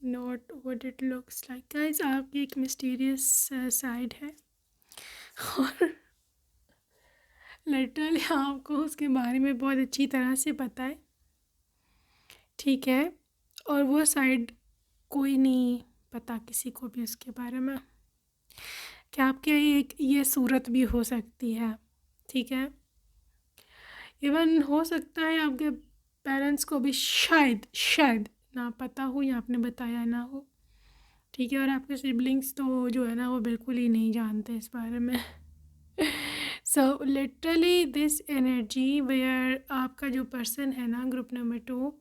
not what it looks like. Guys, आपकी एक mysterious side है और literally आपको उसके बारे में बहुत अच्छी तरह से पता है, ठीक है, और वो साइड कोई नहीं पता किसी को भी उसके बारे में, क्या आपके एक ये सूरत भी हो सकती है, ठीक है, इवन हो सकता है आपके पेरेंट्स को भी शायद ना पता हो या आपने बताया ना हो, ठीक है, और आपके सिबलिंग्स तो जो है ना वो बिल्कुल ही नहीं जानते इस बारे में। So literally this energy where आपका जो पर्सन है ना ग्रुप नंबर 2,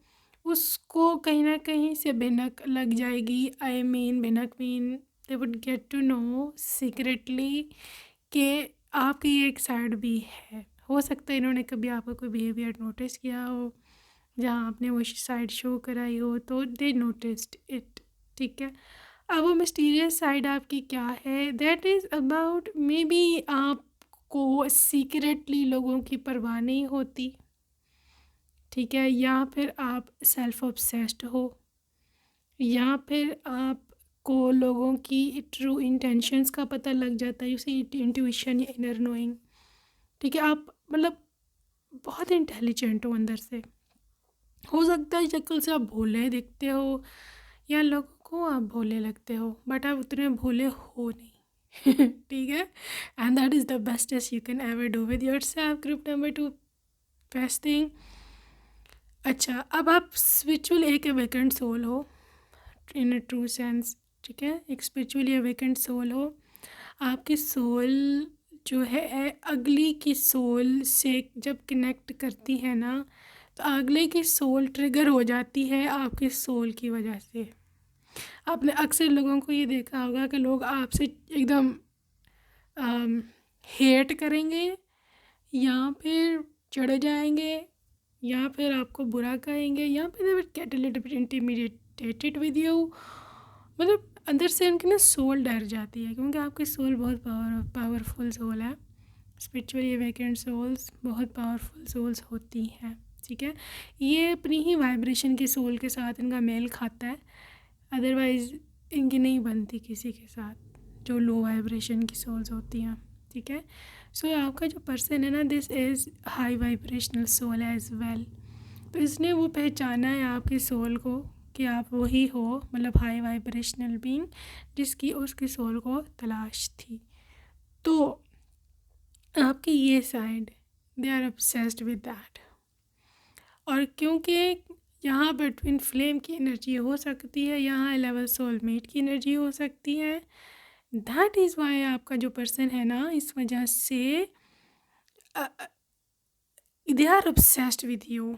उसको कहीं ना कहीं से भिनक लग जाएगी। आई मीन भिनक mean they would get to know secretly कि आपकी एक साइड भी है। हो सकता है इन्होंने कभी आपका कोई बिहेवियर नोटिस किया हो जहाँ आपने वो साइड शो कराई हो, तो दे नोटिस्ड इट, ठीक है। अब वो मिस्टीरियस साइड आपकी क्या है, that is about may be आपको सीक्रेटली लोगों की परवाह नहीं होती, ठीक है, या फिर आप सेल्फ ऑब्सेस्ड हो, या फिर आपको लोगों की ट्रू इंटेंशंस का पता लग जाता है, उसे इंट्यूशन या इनर नोइंग, ठीक है। आप मतलब बहुत इंटेलिजेंट हो अंदर से, हो सकता है शक्ल से आप भोले दिखते हो या लोगों को आप भोले लगते हो, बट आप उतने भोले हो नहीं। ठीक है, and that is the bestest you can ever do with yourself. Group number 2 best thing. अच्छा, अब आप स्पिरिचुअल एक अवेकेंड सोल हो इन अ ट्रू सेंस, ठीक है, एक स्पिरिचुअली अवेकेंड सोल हो। आपकी सोल जो है अगली की सोल से जब कनेक्ट करती है ना, तो अगले की सोल ट्रिगर हो जाती है आपके सोल की वजह से। आपने अक्सर लोगों को ये देखा होगा कि लोग आपसे एकदम हेट करेंगे या फिर चढ़ जाएंगे या फिर आपको बुरा कहेंगे या फिर they will get a little bit intimidated with you. मतलब अंदर से उनकी ना सोल डर जाती है, क्योंकि आपकी सोल बहुत पावरफुल सोल है। स्पिरिचुअली अवेकेंड सोल्स बहुत पावरफुल सोल्स होती हैं, ठीक है। ये अपनी ही वाइब्रेशन की सोल के साथ इनका मेल खाता है, अदरवाइज़ इनकी नहीं बनती किसी के साथ, जो लो वाइब्रेशन की सोल्स होती हैं, ठीक है। सो आपका जो पर्सन है ना, this is high vibrational soul as well. तो इसने वो पहचाना है आपकी सोल को कि आप वही हो, मतलब हाई वाइब्रेशनल बीइंग जिसकी उसकी सोल को तलाश थी। तो आपकी ये side they are obsessed with that, और क्योंकि यहाँ पर ट्विन फ्लेम की एनर्जी हो सकती है, यहाँ लेवल सोलमेट की एनर्जी हो सकती है, दैट इज़ वाई आपका जो पर्सन है ना, इस वजह से they are obsessed with you,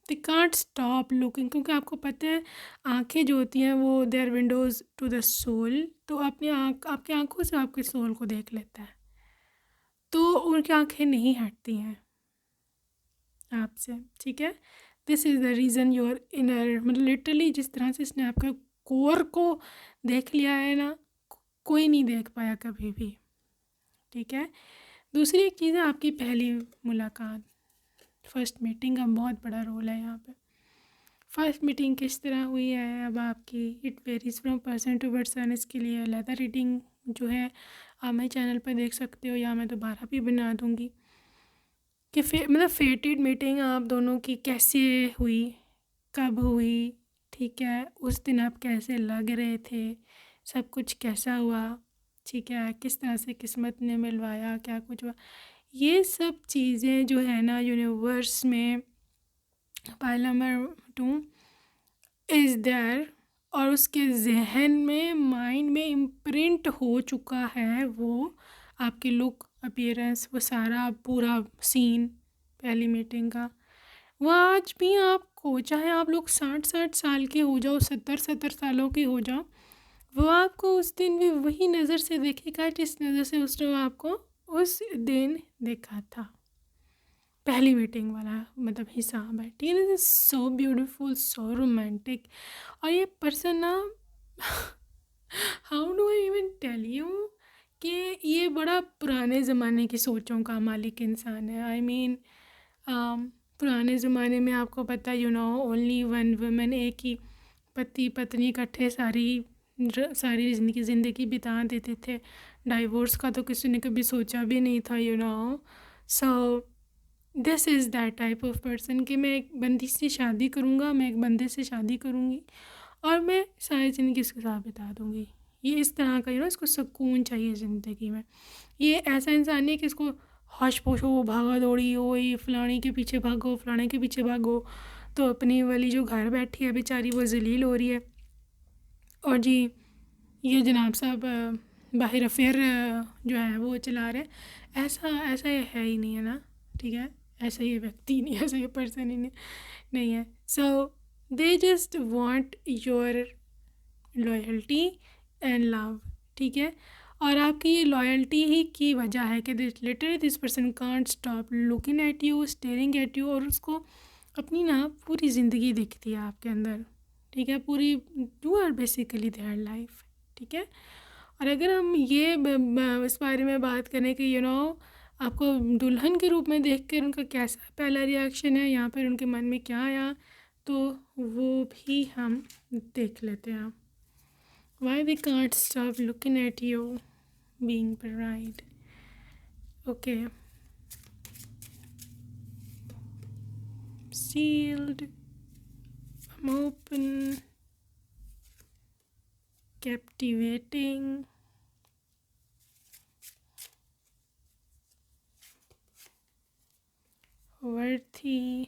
they can't stop looking, क्योंकि आपको पता है आंखें जो होती हैं वो they are windows to the soul. तो अपनी आपकी आंखों से आपके सोल को देख लेता है, तो उनकी आंखें नहीं हटती हैं आपसे, ठीक है। This is the reason your inner, मतलब लिटरली जिस तरह से इसने आपका कोर को देख लिया है ना, कोई नहीं देख पाया कभी भी, ठीक है। दूसरी एक चीज़ है आपकी पहली मुलाकात, फर्स्ट मीटिंग का बहुत बड़ा रोल है यहाँ पे। फर्स्ट मीटिंग किस तरह हुई है अब आपकी, it varies from person to person. इसके लिए अलग रीडिंग जो है आप मेरे चैनल पर देख सकते हो, या मैं दोबारा भी बना दूँगी कि मतलब फेटेड मीटिंग आप दोनों की कैसे हुई, कब हुई, ठीक है, उस दिन आप कैसे लग रहे थे, सब कुछ कैसा हुआ, ठीक है, किस तरह से किस्मत ने मिलवाया, क्या कुछ हुआ, ये सब चीज़ें जो है ना यूनिवर्स में पाइल नंबर 2 इज़ देयर, और उसके जहन में माइंड में इम्प्रिंट हो चुका है वो आपकी लुक अपीयरेंस, वो सारा पूरा सीन पहली मीटिंग का। वो आज भी आपको, चाहे आप लोग 60 साल के हो जाओ, 70 सालों के हो जाओ, वो आपको उस दिन भी वही नज़र से देखेगा जिस नज़र से उसने आपको उस दिन देखा था। पहली मीटिंग वाला मतलब हिसाब है, ठीक है। सो ब्यूटीफुल, सो रोमांटिक, और ये पर्सन ना how do I even tell you कि ये बड़ा पुराने ज़माने की सोचों का मालिक इंसान है। आई मीन पुराने ज़माने में आपको पता ओनली वन वुमेन, एक ही पति पत्नी इकट्ठे सारी ज़िंदगी बिता देते थे। डाइवोर्स का तो किसी ने कभी सोचा भी नहीं था। सो this is that type of person कि मैं एक बंदी से शादी करूँगा, मैं एक बंदे से शादी करूँगी और मैं सारी ज़िंदगी इसके साथ बिता दूँगी। ये इस तरह का इसको सुकून चाहिए ज़िंदगी में। ये ऐसा इंसान नहीं कि इसको हौश पोश हो, भागा दौड़ी हो, ये फलाने के पीछे भागो, फलाने के पीछे भागो, तो अपनी वाली जो घर बैठी है बेचारी वो जलील हो रही है, और जी ये जनाब साहब बाहर अफेयर जो है वो चला रहे हैं। ऐसा ऐसा ये है ही नहीं है ना, ठीक है। ऐसा ये व्यक्ति नहीं, ऐसा ये पर्सन ही नहीं है। So they just want your loyalty and love, ठीक है। और आपकी ये लॉयल्टी ही की वजह है कि literally this person can't stop looking at you, steering at you, और उसको अपनी ना पूरी ज़िंदगी दिखती है आपके अंदर, ठीक है। पूरी you are basically their life, ठीक है। और अगर हम ये इस बारे में बात करें कि आपको दुल्हन के रूप में देख कर उनका कैसा पहला रिएक्शन है, यहाँ पर उनके मन में क्या आया, तो वो भी हम देख लेते हैं। Why they can't stop looking at you being bride? Okay. Sealed. I'm open. Captivating. Worthy.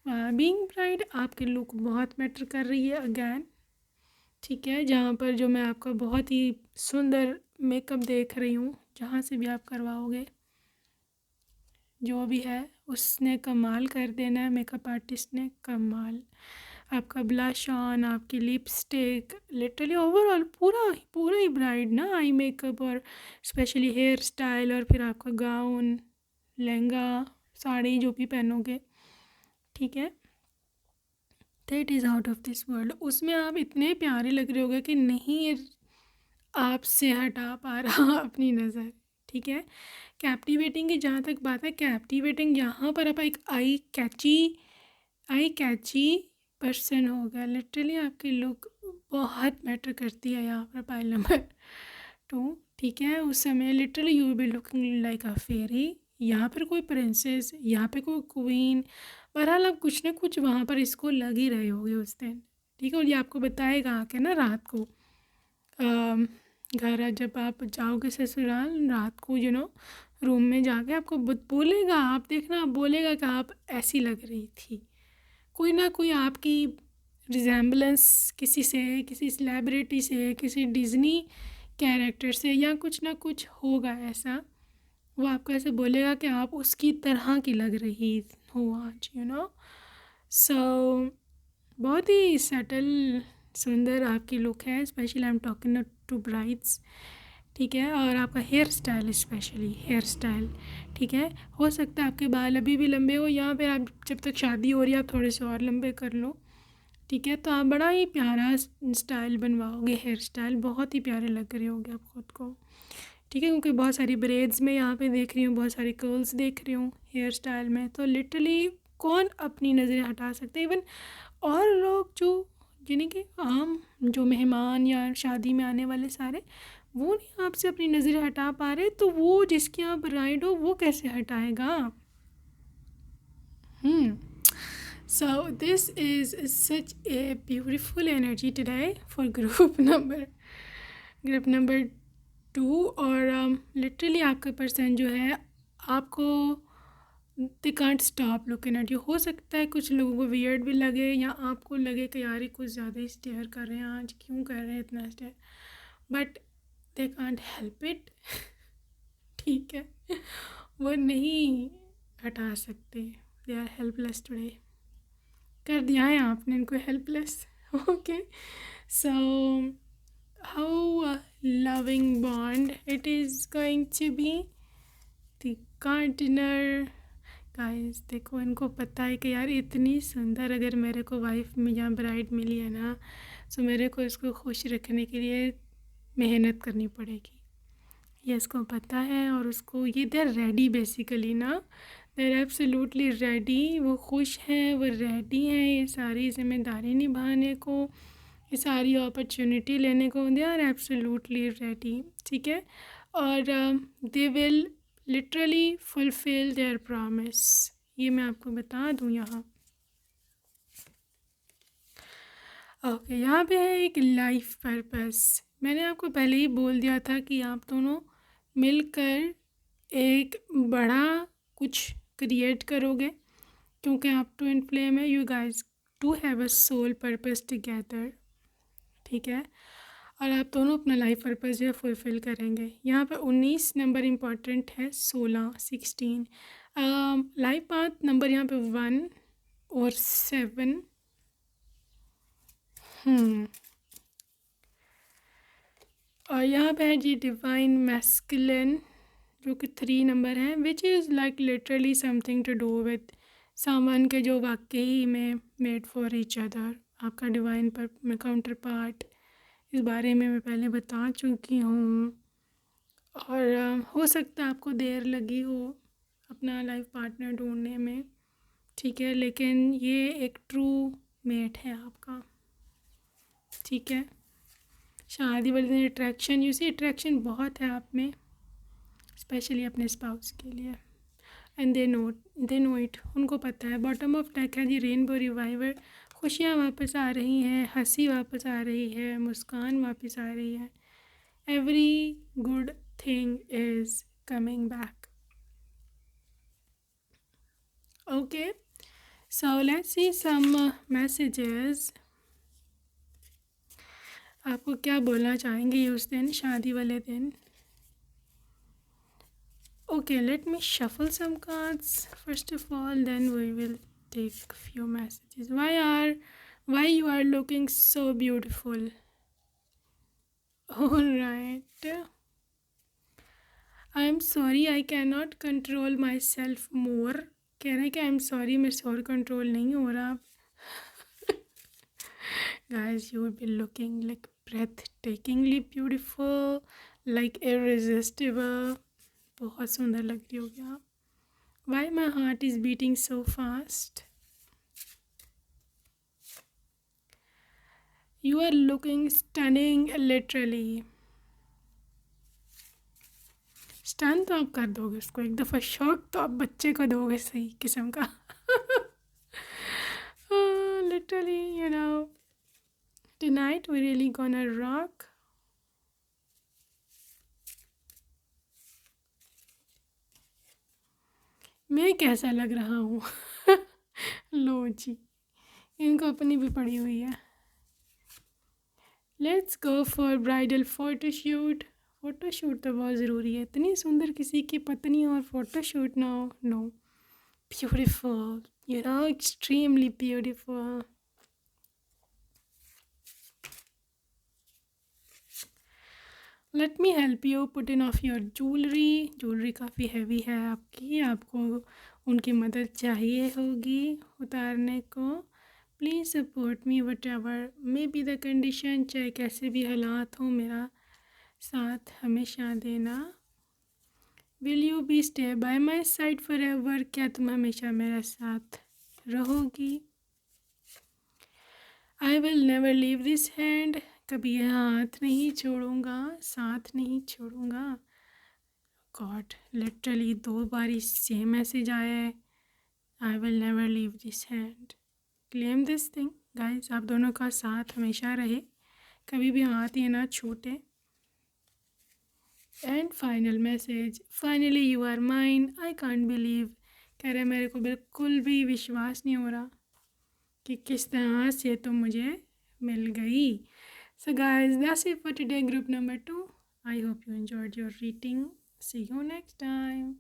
Being bride आपके लुक बहुत मैटर कर रही है अगैन, ठीक है। जहाँ पर जो मैं आपका बहुत ही सुंदर मेकअप देख रही हूँ, जहाँ से भी आप करवाओगे जो भी है उसने कमाल कर देना है, मेकअप आर्टिस्ट ने कमाल। आपका ब्लश ऑन, आपकी लिपस्टिक, लिटरली ओवरऑल पूरा ही ब्राइड ना, आई मेकअप और स्पेशली हेयर स्टाइल, और फिर आपका गाउन, लहंगा, साड़ी जो भी पहनोगे, ठीक है, that is out of this world. उसमें आप इतने प्यारे लग रहे होगे कि नहीं आपसे हटा पा रहा अपनी नज़र, ठीक है। कैप्टिवेटिंग की जहाँ तक बात है, कैप्टिवेटिंग यहाँ पर आप एक आई कैची पर्सन होगा। लिटरली आपकी लुक बहुत मैटर करती है यहाँ पर पाइल नंबर 2, ठीक है। उस समय literally you will be looking like a fairy, यहाँ पर कोई प्रिंसेस, यहाँ पे कोई क्वीन, बहरहाल आप कुछ ना कुछ वहाँ पर इसको लग ही रहे होगे उस दिन, ठीक है। और ये आपको बताएगा आके ना रात को घर जब आप जाओगे ससुराल, रात को रूम में जाके आपको बोलेगा, आप देखना, आप बोलेगा कि आप ऐसी लग रही थी। कोई ना कोई आपकी रिजेम्बलेंस किसी से, किसी सेलिब्रिटी से, किसी डिज़नी कैरेक्टर से, या कुछ ना कुछ होगा ऐसा, वो आपको ऐसे बोलेगा कि आप उसकी तरह की लग रही हो आज, सो बहुत ही सटल सुंदर आपकी लुक है। Specially I am talking to brides, ठीक है। और आपका hair style, specially hair style, ठीक है। हो सकता है आपके बाल अभी भी लंबे हो, या फिर आप जब तक शादी हो रही है आप थोड़े से और लंबे कर लो, ठीक है। तो आप बड़ा ही प्यारा स्टाइल बनवाओगे, हेयर स्टाइल बहुत ही प्यारे लग रहे होगे आप खुद को, ठीक है। क्योंकि बहुत सारी ब्रेड्स में यहाँ पे देख रही हूँ, बहुत सारी कर्ल्स देख रही हूँ हेयर स्टाइल में, तो लिटरली कौन अपनी नज़रें हटा सकते हैं। इवन और लोग जिन्हें कि आम जो मेहमान या शादी में आने वाले सारे, वो नहीं आपसे अपनी नज़रें हटा पा रहे, तो वो जिसकी आप ब्राइड हो वो कैसे हटाएगा। So this is such a beautiful energy today for group number 2, और लिटरली आपका पर्सन जो है आपको दे can't stop looking at you. हो सकता है कुछ लोगों को वियर्ड भी लगे, या आपको लगे कि यार ये कुछ ज़्यादा ही स्टेयर कर रहे हैं आज, क्यों कर रहे हैं इतना stare, but they can't help it, ठीक है। वो नहीं हटा सकते, दे आर हेल्पलेस टुडे। कर दिया है आपने इनको helpless, okay. So how loving bond it is going to be the gardener. Guys देखो, इनको पता है कि यार इतनी सुंदर अगर मेरे को वाइफ में या ब्राइड मिली है ना, तो मेरे को इसको खुश रखने के लिए मेहनत करनी पड़ेगी। ये इसको पता है और उसको ये दे आर रेडी बेसिकली ना, दे आर एब्सोल्युटली रेडी। वो खुश हैं, वो रेडी हैं ये सारी जिम्मेदारी निभाने को, ये सारी अपॉर्चुनिटी लेने को। दे आर एब्सोल्युटली रेडी, ठीक है। और they will literally fulfil there promise, ये मैं आपको बता दूँ यहाँ। ओके, यहाँ पे है एक लाइफ पर्पस। मैंने आपको पहले ही बोल दिया था कि आप दोनों मिलकर एक बड़ा कुछ क्रिएट करोगे, क्योंकि आप ट्विन फ्लेम है, you guys to have a soul purpose together, ठीक है। और आप दोनों अपना लाइफ पर्पस जो है फुलफ़िल करेंगे। यहाँ पे 19 नंबर इम्पॉर्टेंट है, 16, 16 लाइफ पाथ नंबर यहाँ पे 1 और 7। और यहाँ पे है जी डिवाइन मैस्कुलिन जो कि 3 नंबर है, which is like literally something to do with someone के जो वाकई में मेड फॉर ईच अदर। आपका डिवाइन पर काउंटर पार्ट, इस बारे में मैं पहले बता चुकी हूँ। और हो सकता है आपको देर लगी हो अपना लाइफ पार्टनर ढूंढने में, ठीक है, लेकिन ये एक ट्रू मेट है आपका, ठीक है। शादी वाले दिन अट्रैक्शन, यू सी अट्रैक्शन बहुत है आप में, स्पेशली अपने स्पाउस के लिए। एंड दे नो इट, उनको पता है। बॉटम ऑफ डेक है जी रेनबो रिवाइवर, खुशियाँ वापस आ रही हैं, हंसी वापस आ रही है, मुस्कान वापस आ रही है। Every good thing is coming back. Okay, so let's see some messages. आपको क्या बोलना चाहेंगे उस दिन, शादी वाले दिन? Okay, let me shuffle some cards first of all, then we will take few messages. Why you are looking so beautiful? All right. I am sorry I cannot control myself more. कह रहे हैं कि I am sorry मेरे से और control नहीं हो रहा। Guys, you will be looking like breathtakingly beautiful, like irresistible. बहुत सुंदर लग रही होगी आप। Why my heart is beating so fast? You are looking stunning literally. Stun तो आप कर दोगे उसको एक दफ़ा, शॉक तो आप बच्चे को दोगे सही किस्म का। Literally, you know, tonight we really gonna rock. मैं कैसा लग रहा हूँ? लो जी, इनको अपनी भी पड़ी हुई है। Let's go for bridal photoshoot. Photoshoot तो बहुत ज़रूरी है, इतनी सुंदर किसी की पत्नी और फ़ोटोशूट ना हो, no, beautiful, you know, extremely beautiful. Let me help you put in of your jewellery काफ़ी हैवी है आपकी, आपको उनकी मदद चाहिए होगी उतारने को। Please support me whatever may be the condition, चाहे कैसे भी हालात हो, मेरा साथ हमेशा देना। Will you be stay by my side forever, क्या तुम हमेशा मेरा साथ रहोगी? I will never leave this hand, कभी यह हाथ नहीं छोड़ूंगा, साथ नहीं छोड़ूंगा। गॉड, लिटरली 2 बार सेम मैसेज आया है। आई will never leave this hand, claim this thing. Guys, आप दोनों का साथ हमेशा रहे, कभी भी हाथ ये ना छूटे। And final message, finally you are mine, I can't believe. कह रहे मेरे को बिल्कुल भी विश्वास नहीं हो रहा कि किस तरह से तुम मुझे मिल गई। So guys, that's it for today, group number 2. I hope you enjoyed your reading. See you next time.